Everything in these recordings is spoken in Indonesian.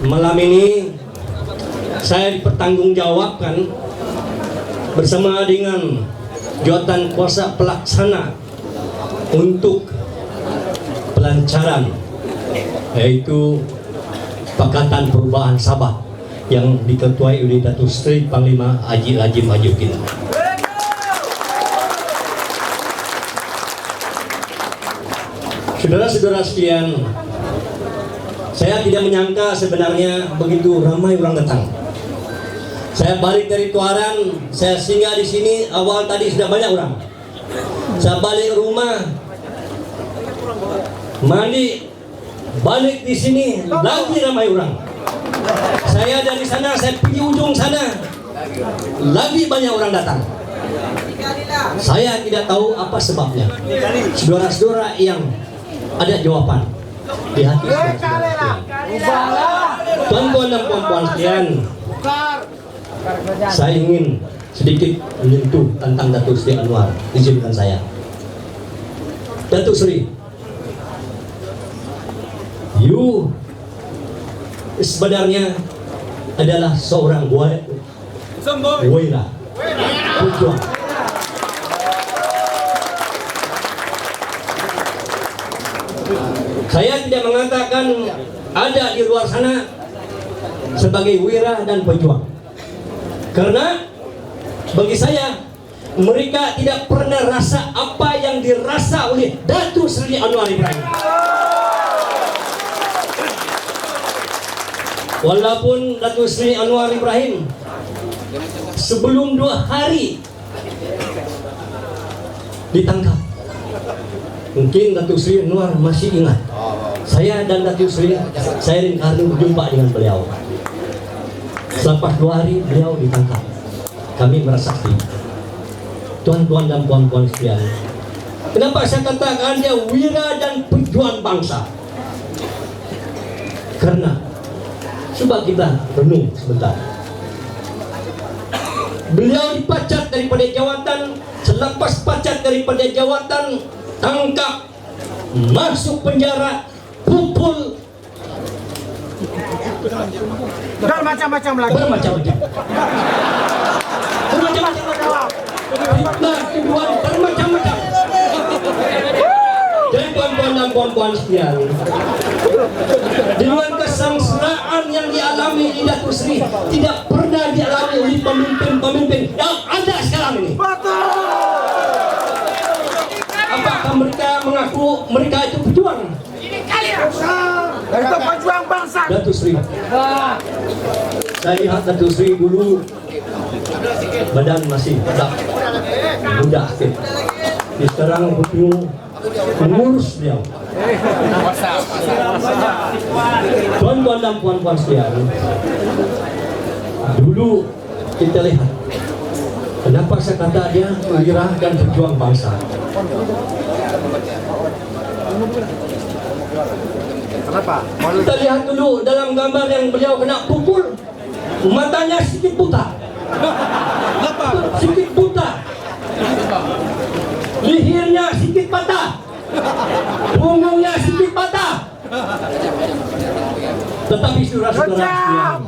Malam ini saya dipertanggungjawabkan bersama dengan jawatan kuasa pelaksana untuk pelancaran, yaitu Pakatan Perubahan Sabah yang diketuai oleh Datuk Seri Panglima Haji Lajim Majuddin. Saudara-saudara sekalian, saya tidak menyangka sebenarnya begitu ramai orang datang. Saya balik dari Tuaran, saya singgah di sini, awal tadi sudah banyak orang. Saya balik rumah, mandi, balik di sini lagi ramai orang. Saya dari sana, saya pergi ujung sana, lagi banyak orang datang. Saya tidak tahu apa sebabnya. Saudara-saudara yang ada jawaban di hati saudara-saudara. Tuan-tuan dan puan-puan sekalian, saya ingin sedikit menyentuh tentang Datuk Seri Anwar. Izinkan saya. Datuk Seri, you sebenarnya adalah seorang wira, pejuang. Saya tidak mengatakan ada di luar sana sebagai wira dan pejuang, karena bagi saya mereka tidak pernah rasa apa yang dirasa oleh Datuk Seri Anwar Ibrahim. Walaupun Datuk Seri Anwar Ibrahim sebelum 2 hari ditangkap, mungkin Datuk Seri Anwar masih ingat. Saya dan Datuk Seri, saya dan Karno berjumpa dengan beliau. Selepas 2 hari beliau ditangkap. Kami bersaksi. Tuan-tuan dan puan-puan sekalian, kenapa saya katakan dia wira dan pejuang bangsa? Karena coba kita renung sebentar. Beliau dipecat daripada jawatan, selepas pecat daripada jawatan, tangkap, masuk penjara, pukul, bermacam-macam lagi. Bermacam-macam. Bermacam-macam. Jadi tuan-tuan dan puan-puan sekalian, dengan kesengsaraan yang dialami di Datuk Seri tidak pernah dialami oleh pemimpin-pemimpin yang ada sekarang ini. Apakah mereka mengaku mereka itu pejuang? Itu pejuang bangsa. Datuk Seri, saya lihat Datuk Seri dulu badan masih tegak, muda aktif. Sekarang bertemu mengurus beliau. Tuan-tuan dan puan-puan sekalian, dulu kita lihat kenapa saya kata dia wira dan pejuang bangsa. Kenapa? Kita lihat dulu dalam gambar yang beliau kena pukul, matanya sedikit buta. Sedikit buta. Lehernya sedikit patah. Punggungnya sedikit patah. Tetapi saudara-saudara sekalian,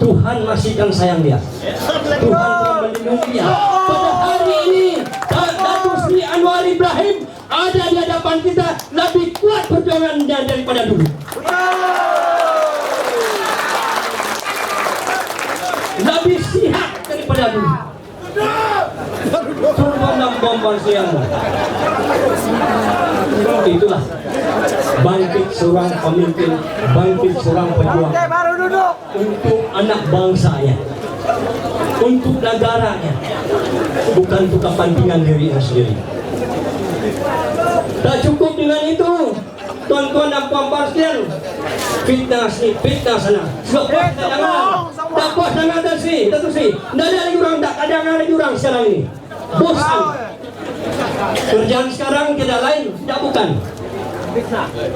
Tuhan masih kan sayang dia. Tuhan telah melindungi dia. Pada hari ini Datuk Seri Anwar Ibrahim ada di hadapan kita, lebih kuat perjuangannya daripada dulu. Lebih sihat daripada dulu. Tuan dan puan-puan sekalian, itulah bangkit seorang pemimpin, bangkit seorang pejuang untuk anak bangsanya, untuk negaranya, bukan untuk kepentingan dirinya sendiri. Tak cukup dengan itu, tuan-tuan dan puan-puan sekalian, fitnah sini, fitnah sana. Sudah puas jangan, tak puas dengan Datuk Seri. Tidak ada lagi orang, tak ada lagi orang sekarang ini. Bosan. Kerjaan sekarang tidak lain, tidak bukan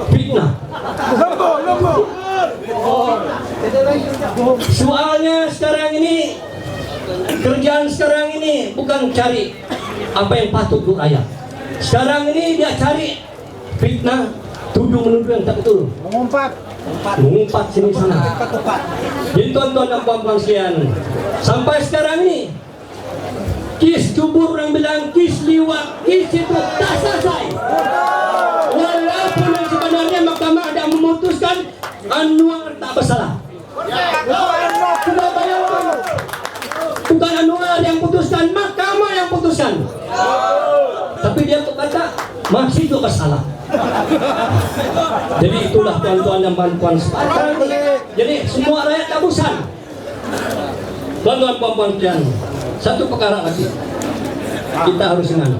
fitnah. Soalnya sekarang ini, kerjaan sekarang ini bukan cari apa yang patut untuk rakyat. Sekarang ini dia cari fitnah, tuduh menuduh yang tak betul. Mengumpat. mengumpat sini sana. Jadi tuan-tuan dan puan-puan sekalian, sampai sekarang ini kis kubur yang bilang kis liwat, kis itu tak selesai. Walaupun yang sebenarnya mahkamah ada memutuskan Anwar tak bersalah. Sudah bayangkan, bukan Anwar yang putuskan, mahkamah yang putuskan. Tapi dia berkata masih itu bersalah. Jadi itulah tuan-tuan dan puan-puan sekalian. Jadi semua rakyat tak bosan. Tuan-tuan puan-puan sekalian, satu perkara lagi kita harus ingat.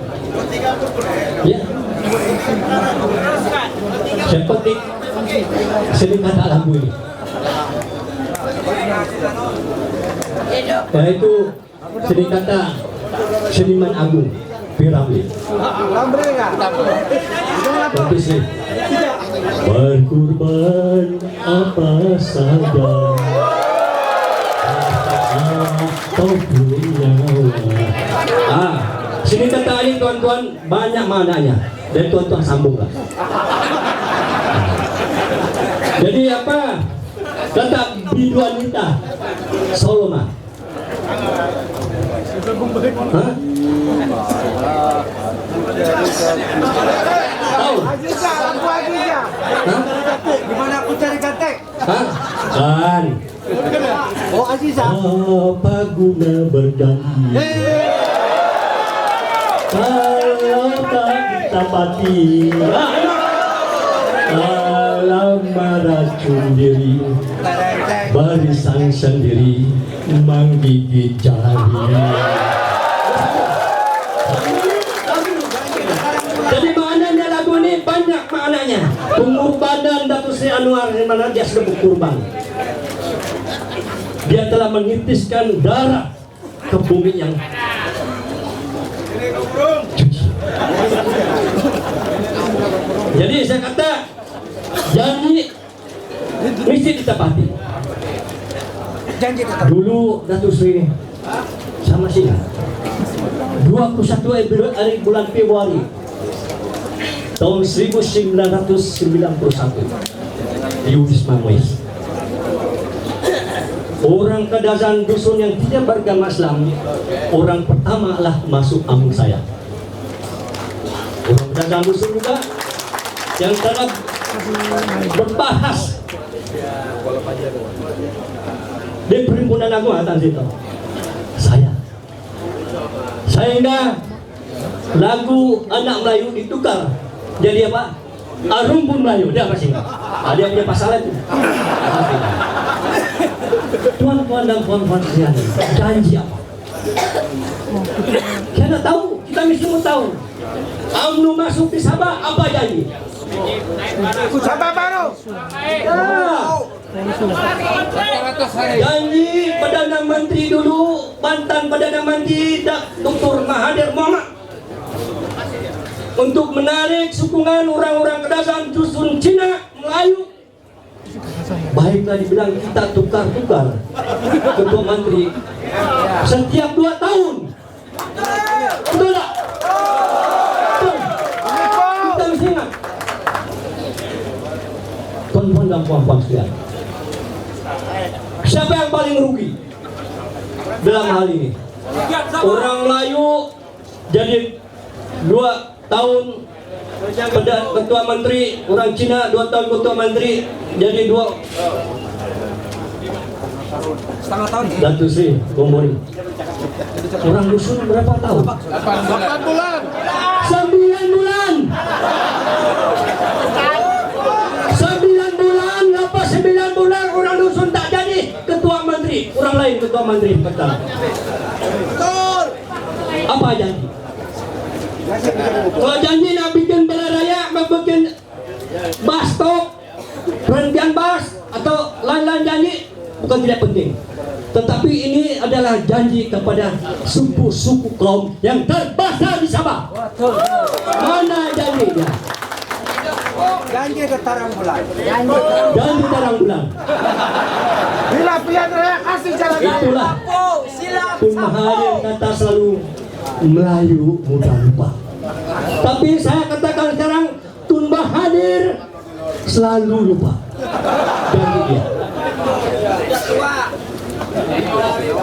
Ya. Seperti sering kata lagu ini, yaitu sering kata seniman agung Piramli. Tapi sih berkorban apa saja kau punya nyawa. Sini kata ini tuan-tuan banyak maknanya dan tuan-tuan sambunglah. Jadi apa kata biduanita Solomon? Hah? Tahu? Gimana aku cari katek? Hah? Kan. Oh, Aziza. Apa guna berjanji kalau tak ditapati? Alam meracun diri, barisan sendiri menggigit jari. Jadi maknanya lagu ini banyak maknanya. Pengorbanan Datuk Seri Anwar di mana dia sudah berkorban. Dia telah menitiskan darah ke bumi yang suci. Jadi saya kata janji mesti ditepati. Dulu Datuk Seri sama sih 21 hari bulan Februari tahun 1991 di Wisma Muis, orang Kadazan dusun yang tidak beragama Islam, orang pertama lah masuk ambung saya. Orang Kadazan dusun juga yang telah berbahas di perhimpunan agung atas itu. Sehingga lagu anak Melayu ditukar jadi apa? Rumpun Melayu. Dia apa sih? Dia punya pasal itu. Tuan-tuan dan puan-puan sekalian, janji apa? Kita tahu, kita mesti mau tahu. UMNO masuk di Sabah, apa janji? Sabah baru. Janji Perdana Menteri dulu, mantan Perdana Menteri Dr. Mahathir Mohamad untuk menarik sokongan orang-orang Kadazan dusun Cina Melayu. Baiklah dibilang kita tukar-tukar ketua menteri setiap 2 tahun. Betul tak? Betul. Kita mesti ingat. Tuan-tuan dan puan-puan sekalian, siapa yang paling rugi dalam hal ini? Orang Melayu jadi 2 tahun ketua menteri, orang Cina 2 tahun ketua menteri, jadi 2 setengah tahun. Datuk Seri Gombori. Orang dusun berapa tahun? 8 bulan. 9 bulan. 9 bulan, apa 9 bulan orang dusun tak jadi ketua menteri, orang lain ketua menteri betul. Apa janji? Kalau janji nak bikin balai raya, nak bikin bus stop, perhentian bus atau lain-lain janji, bukan tidak penting. Tetapi ini adalah janji kepada suku-suku kaum yang terbesar di Sabah. Mana janjinya? Janji ke tarang bulan. Janji tarang bulan. Bila pilihan raya kasih jalan raya. Itulah Tun Mahathir kata selalu Melayu mudah lupa. Tapi saya katakan sekarang Tun Mahathir selalu lupa. ganti dia.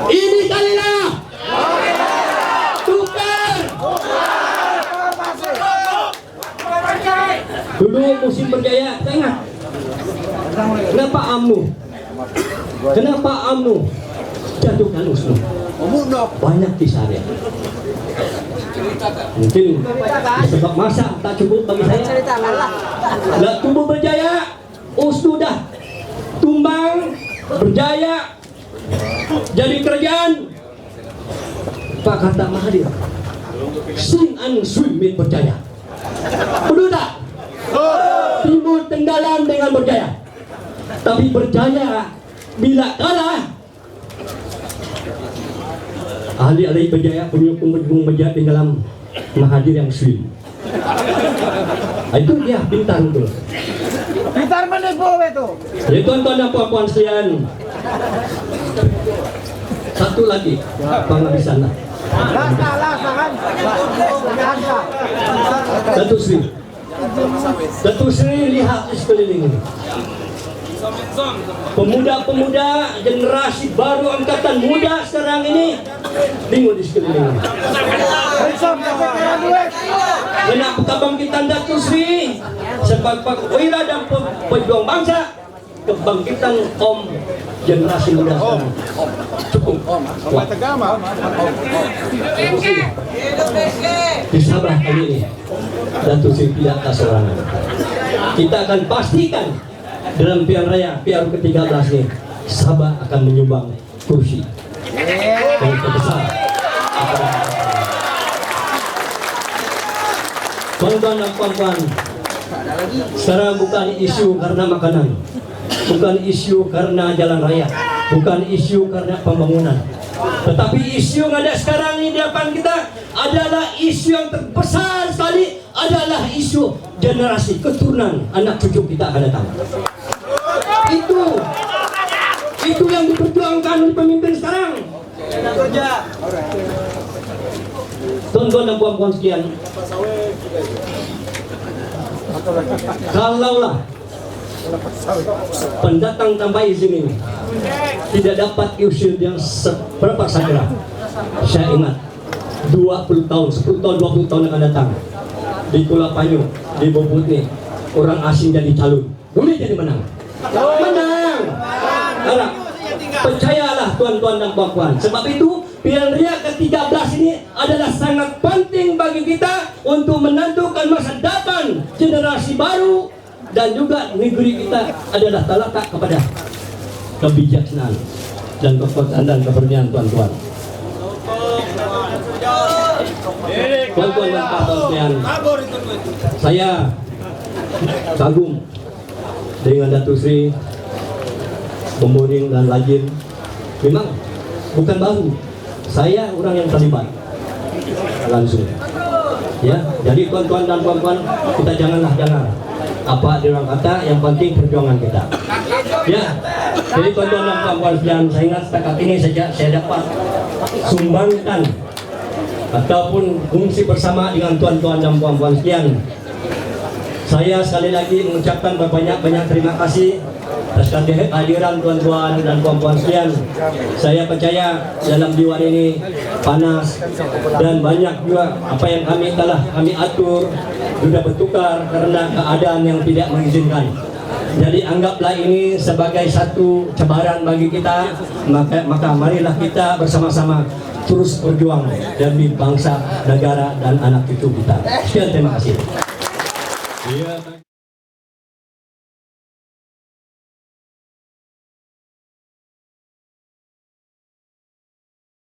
Ini kalilah tukar. Dulu musim berjaya, saya ingat. Kenapa UMNO jatuhkan USNO? Banyak kisahnya. Mungkin sebab masa tak cukup bagi saya. Lah tubuh berjaya, USNO dah tumbang, berjaya, jadi kerajaan. Pak kata Mahathir, swing and swim berjaya. Betul tak? Timur tenggelam dengan berjaya. Tapi berjaya bila kalah, ahli-ahli berjaya penyokong berjaya tenggelam, Mahathir yang swim. Itu dia pintar betul. Pintar menipu itu. Jadi tuan-tuan dan puan-puan sekalian, satu lagi penghabisan lah. Datuk Sri lihat di sekeliling ini. Pemuda-pemuda generasi baru angkatan muda sekarang ini tengok di sekeliling ini. Kenapa kebangkitan Datuk Sri sebagai perwira dan pejuang bangsa, kebangkitan generasi muda sekarang cukup kuat. Di Sabah kali ini Datuk Sri tidak kesorangan. Kita akan pastikan dalam pilihan raya PRU ke-13 ini Sabah akan menyumbang kursi yang terbesar. Tuan-tuan dan puan-puan, sekarang bukan isu karena makanan, bukan isu karena jalan raya, bukan isu karena pembangunan, tetapi isu yang ada sekarang ini di depan kita adalah isu yang terbesar sekali, adalah isu generasi keturunan anak cucu kita akan datang. Itu yang diperjuangkan oleh pemimpin sekarang. Tuan-tuan dan puan-puan sekalian, kalaulah pendatang tanpa izin ini tidak dapat usia yang seberapa saja, saya ingat 20 tahun, 10 tahun, 20 tahun akan datang di Kuala Panyu, di Bobot nih, orang asing jadi calon, boleh jadi menang. Karena percayalah tuan-tuan dan puan-puan, sebab itu pilihan raya ke-13 ini adalah sangat penting bagi kita untuk menentukan masa depan generasi baru, dan juga negeri kita adalah terletak kepada kebijaksanaan dan kekuasaan dan keberanian tuan-tuan. Tuan-tuan dan puan-puan, saya kagum dengan Datuk Sri Pemboring dan Lajin. Memang bukan baru, saya orang yang terlibat langsung. Ya, jadi tuan-tuan dan puan-puan, kita janganlah dengar apa dia orang kata, yang penting perjuangan kita. Ya, jadi tuan-tuan dan puan-puan sekalian, saya ingat setakat ini saja saya dapat sumbangkan ataupun fungsi bersama dengan tuan-tuan dan puan-puan sekalian. Saya sekali lagi mengucapkan banyak-banyak terima kasih atas kehadiran tuan-tuan dan puan-puan sekalian. Saya percaya dalam jiwa ini panas dan banyak juga apa yang kami atur sudah bertukar karena keadaan yang tidak mengizinkan. Jadi anggaplah ini sebagai satu cabaran bagi kita, maka marilah kita bersama-sama terus berjuang demi bangsa, negara dan anak cucu kita. Sekian, terima kasih.